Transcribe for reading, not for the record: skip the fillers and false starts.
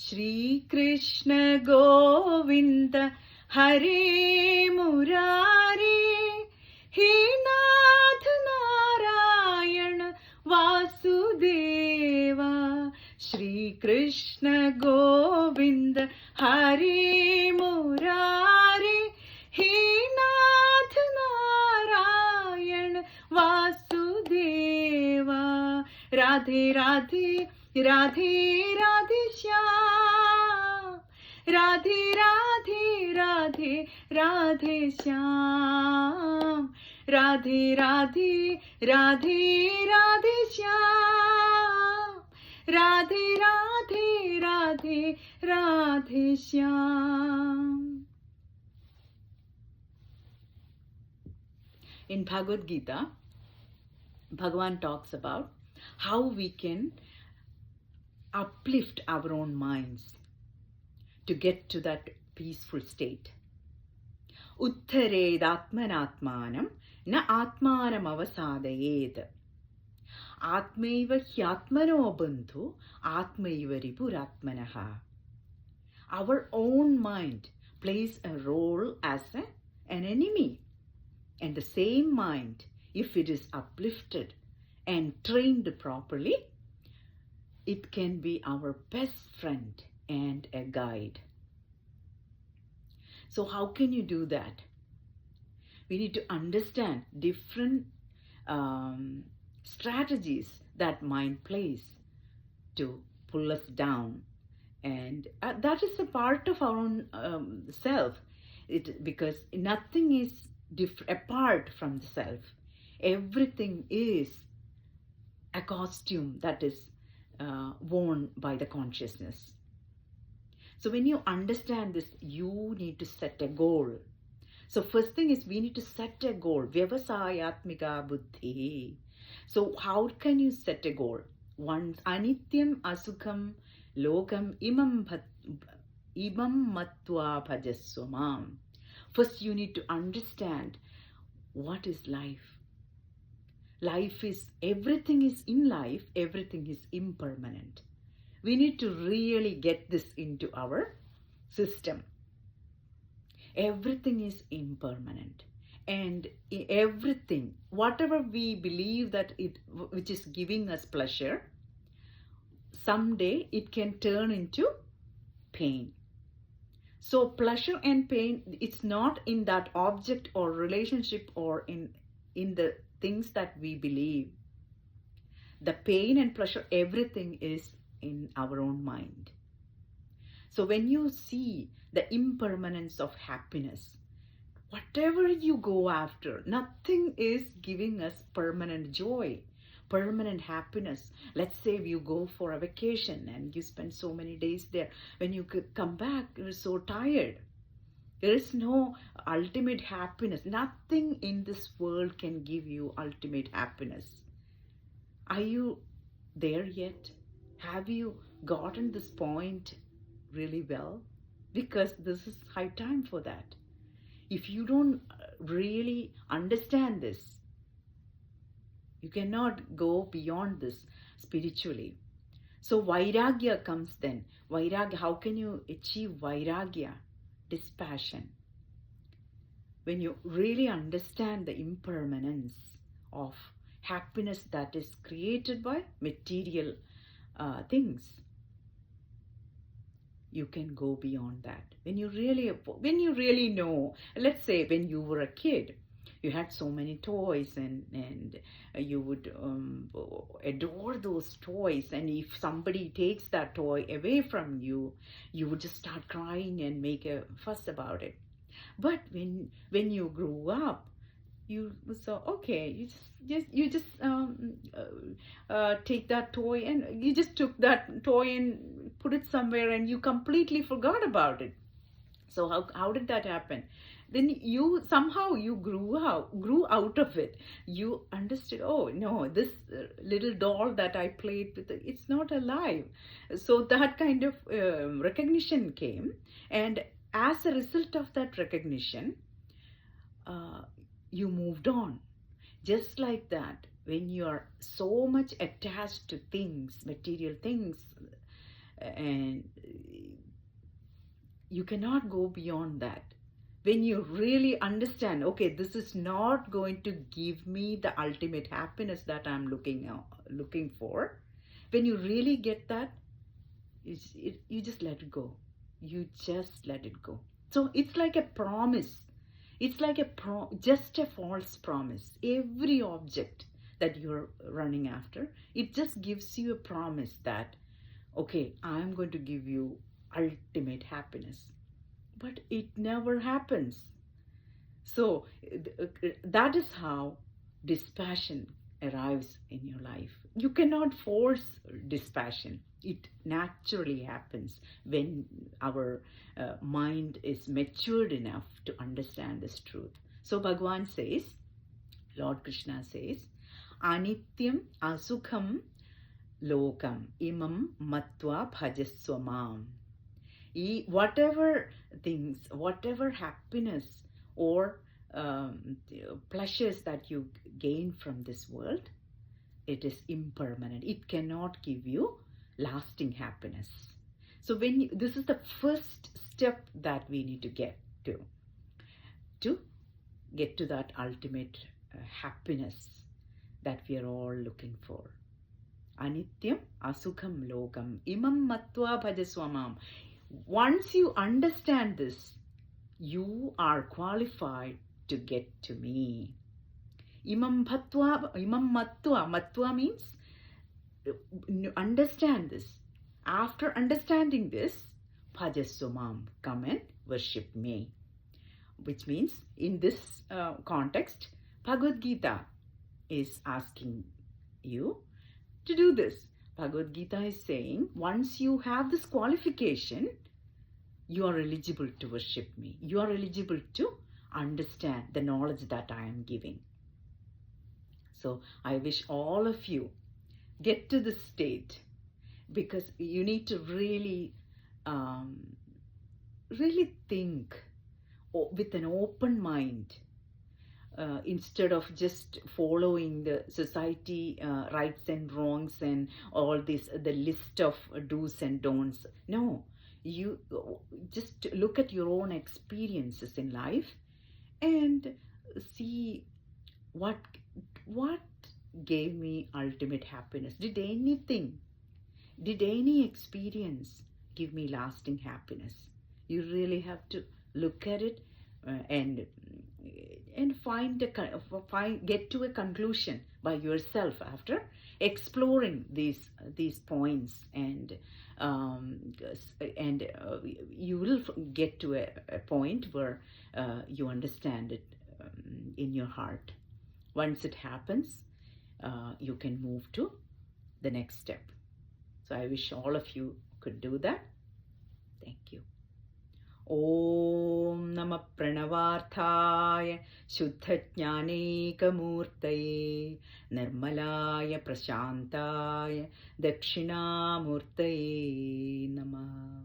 Shri Krishna Govinda Hare Murari, He Nath Narayana Vasudeva. Shri Krishna Govinda Hare Murari, He Nath Narayana Vasudeva. Radhe Radhe Radhe Radhe Shyam, Radhe Radhe Radhe Radhe Shyam, Radhe Radhe Radhe Radhe Shyam, Radhe Radhe Radhe Radhe Shyam. In Bhagavad Gita, Bhagavan talks about how we can uplift our own minds to get to that peaceful state. Uttared atmanatmanam na atmanam avasadayed. Atmaiva hyatmano bandhu atmaiva ripuratmanaha. Our own mind plays a role as an enemy. And the same mind, if it is uplifted and trained properly, it can be our best friend and a guide. So how can you do that? We need to understand different strategies that mind plays to pull us down. And that is a part of our own self, because nothing is apart from the self. Everything is a costume that is worn by the consciousness. So when you understand this, you need to set a goal. So first thing is we need to set a goal. Vyavasayatmika buddhi. So how can you set a goal? One, anityam asukham lokam imam matva bhajaswamam. First you need to understand what is life. Life is, everything is in life, everything is impermanent. We need to really get this into our system. Everything is impermanent. And everything, whatever we believe that which is giving us pleasure, someday it can turn into pain. So pleasure and pain, it's not in that object or relationship or in the things that we believe. The pain and pleasure, everything is in our own mind. So when you see the impermanence of happiness, whatever you go after, nothing is giving us permanent joy, permanent happiness. Let's say you go for a vacation and you spend so many days there. When you come back, you're so tired. There is no ultimate happiness. Nothing in this world can give you ultimate happiness. Are you there yet? Have you gotten this point really well? Because this is high time for that. If you don't really understand this, you cannot go beyond this spiritually. So Vairagya comes then. Vairagya, how can you achieve Vairagya? Dispassion. When you really understand the impermanence of happiness that is created by material things, you can go beyond that. When you really know, let's say when you were a kid, you had so many toys and you would adore those toys, and if somebody takes that toy away from you, you would just start crying and make a fuss about it. But when you grew up, you saw, okay, you just take that toy, and you just took that toy and put it somewhere, and you completely forgot about it. So how did that happen? Then you somehow grew out of it. You understood, oh no, this little doll that I played with, it's not alive. So that kind of recognition came, and as a result of that recognition, you moved on. Just like that, when you are so much attached to things, material things, and you cannot go beyond that. When you really understand, okay, this is not going to give me the ultimate happiness that I'm looking for. When you really get that, you just let it go. You just let it go. So it's like a promise. It's like just a false promise. Every object that you're running after, it just gives you a promise that, okay, I'm going to give you ultimate happiness. But it never happens. So that is how dispassion arrives in your life. You cannot force dispassion. It naturally happens when our mind is matured enough to understand this truth. So Bhagavan says, Lord Krishna says, Anityam asukham lokam imam matva bhajaswamam. Whatever things, whatever happiness or pleasures that you gain from this world, it is impermanent. It cannot give you lasting happiness. So this is the first step that we need to get to that ultimate happiness that we are all looking for. Anityam asukham lokam imam matva bhajaswamam. Once you understand this, you are qualified to get to me. Imam matva means understand this. After understanding this, bhajaswamam, come and worship me. Which means in this context, Bhagavad Gita is asking you to do this. Bhagavad Gita is saying, once you have this qualification, you are eligible to worship me. You are eligible to understand the knowledge that I am giving. So I wish all of you get to this state, because you need to really think with an open mind, instead of just following the society rights and wrongs and all this, the list of do's and don'ts. No, you just look at your own experiences in life and see what gave me ultimate happiness. Did any experience give me lasting happiness? You really have to look at it and get to a conclusion by yourself after exploring these points, and you will get to a point where you understand it in your heart. Once it happens, you can move to the next step. So I wish all of you could do that. Thank you. Om Namah Pranavarthaya Shuddha-jnaneka-murtaye Nirmalaya Prashantaya Dakshinamurtaye Namah.